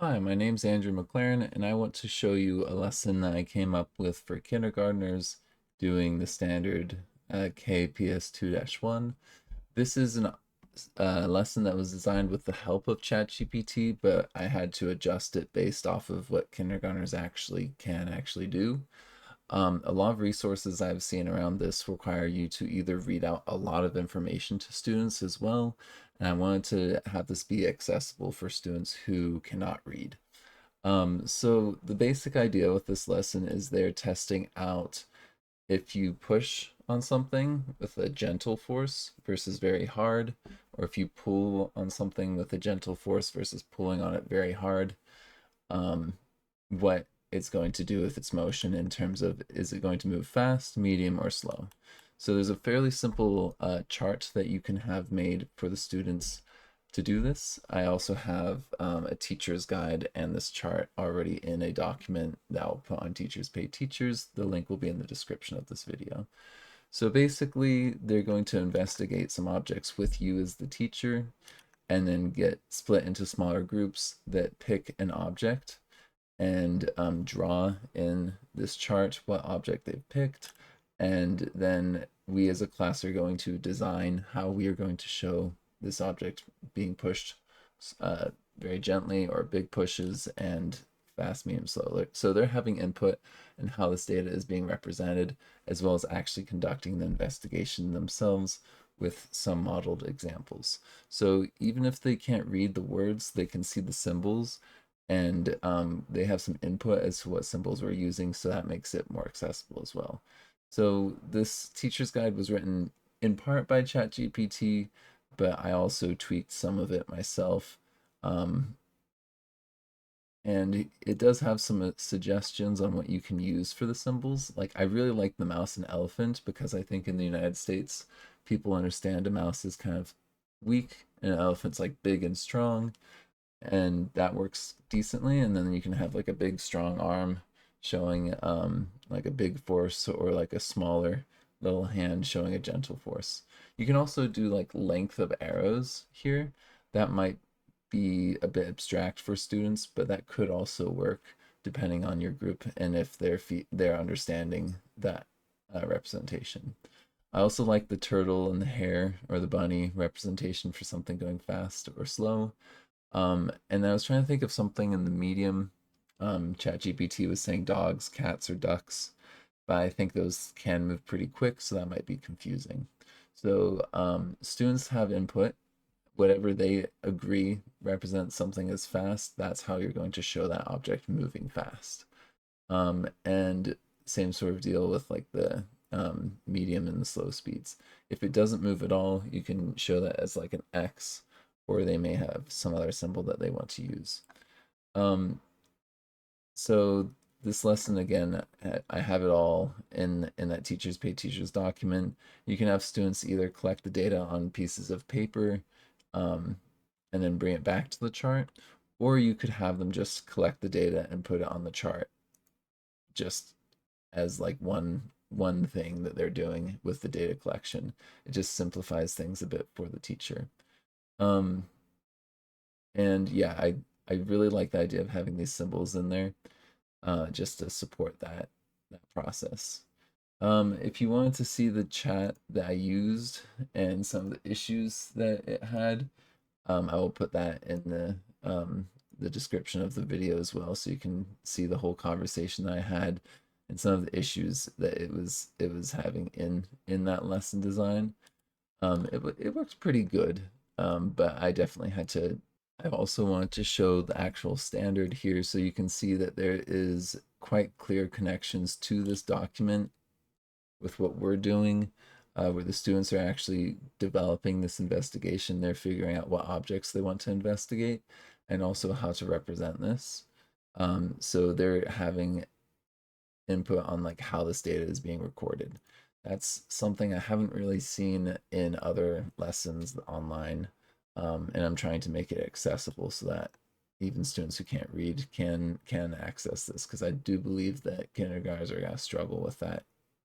Hi, my name's Andrew McLaren, and I want to show you a lesson that I came up with for kindergartners doing the standard KPS2-1. This is a lesson that was designed with the help of ChatGPT, but I had to adjust it based off of what kindergartners can actually do. A lot of resources I've seen around this require you to either read out a lot of information to students as well, and I wanted to have this be accessible for students who cannot read. So the basic idea with this lesson is they're testing out if you push on something with a gentle force versus very hard, or if you pull on something with a gentle force versus pulling on it very hard, um, what it's going to do with its motion in terms of is it going to move fast, medium, or slow. So there's a fairly simple chart that you can have made for the students to do this. I also have a teacher's guide and this chart already in a document that I'll put on Teachers Pay Teachers. The link will be in the description of this video. So basically, they're going to investigate some objects with you as the teacher and then get split into smaller groups that pick an object and draw in this chart what object they've picked. And then we as a class are going to design how we are going to show this object being pushed uh, very gently, or big pushes, and fast, medium, slow. So they're having input in how this data is being represented, as well as actually conducting the investigation themselves with some modeled examples. So even if they can't read the words, they can see the symbols, and they have some input as to what symbols we're using, so that makes it more accessible as well. So this teacher's guide was written in part by ChatGPT, but I also tweaked some of it myself. Um, and it does have some suggestions on what you can use for the symbols. Like, I really like the mouse and elephant because I think in the United States, people understand a mouse is kind of weak and an elephant's like big and strong, and that works decently. And then you can have like a big strong arm showing like a big force, or like a smaller little hand showing a gentle force. You can also do like length of arrows here. That might be a bit abstract for students, but that could also work depending on your group and if they're understanding that representation. I also like the turtle and the hare or the bunny representation for something going fast or slow. And I was trying to think of something in the medium. ChatGPT was saying dogs, cats, or ducks, but I think those can move pretty quick, so that might be confusing. So students have input. Whatever they agree represents something as fast, that's how you're going to show that object moving fast. And same sort of deal with like the medium and the slow speeds. If it doesn't move at all, you can show that as like an X, or they may have some other symbol that they want to use. Um, so this lesson, again, I have it all in that Teachers Pay Teachers document. You can have students either collect the data on pieces of paper um, and then bring it back to the chart, or you could have them just collect the data and put it on the chart, just as like one thing that they're doing with the data collection. It just simplifies things a bit for the teacher. Um, and yeah, I really like the idea of having these symbols in there, just to support that process. If you wanted to see the chat that I used and some of the issues that it had, I will put that in the description of the video as well, so you can see the whole conversation that I had and some of the issues that it was having in that lesson design. It worked pretty good, but I definitely had to. I also wanted to show the actual standard here, so you can see that there is quite clear connections to this document with what we're doing, where the students are actually developing this investigation. They're figuring out what objects they want to investigate and also how to represent this. So they're having input on like how this data is being recorded. That's something I haven't really seen in other lessons online, and I'm trying to make it accessible so that even students who can't read can access this, because I do believe that kindergartners are going to struggle with that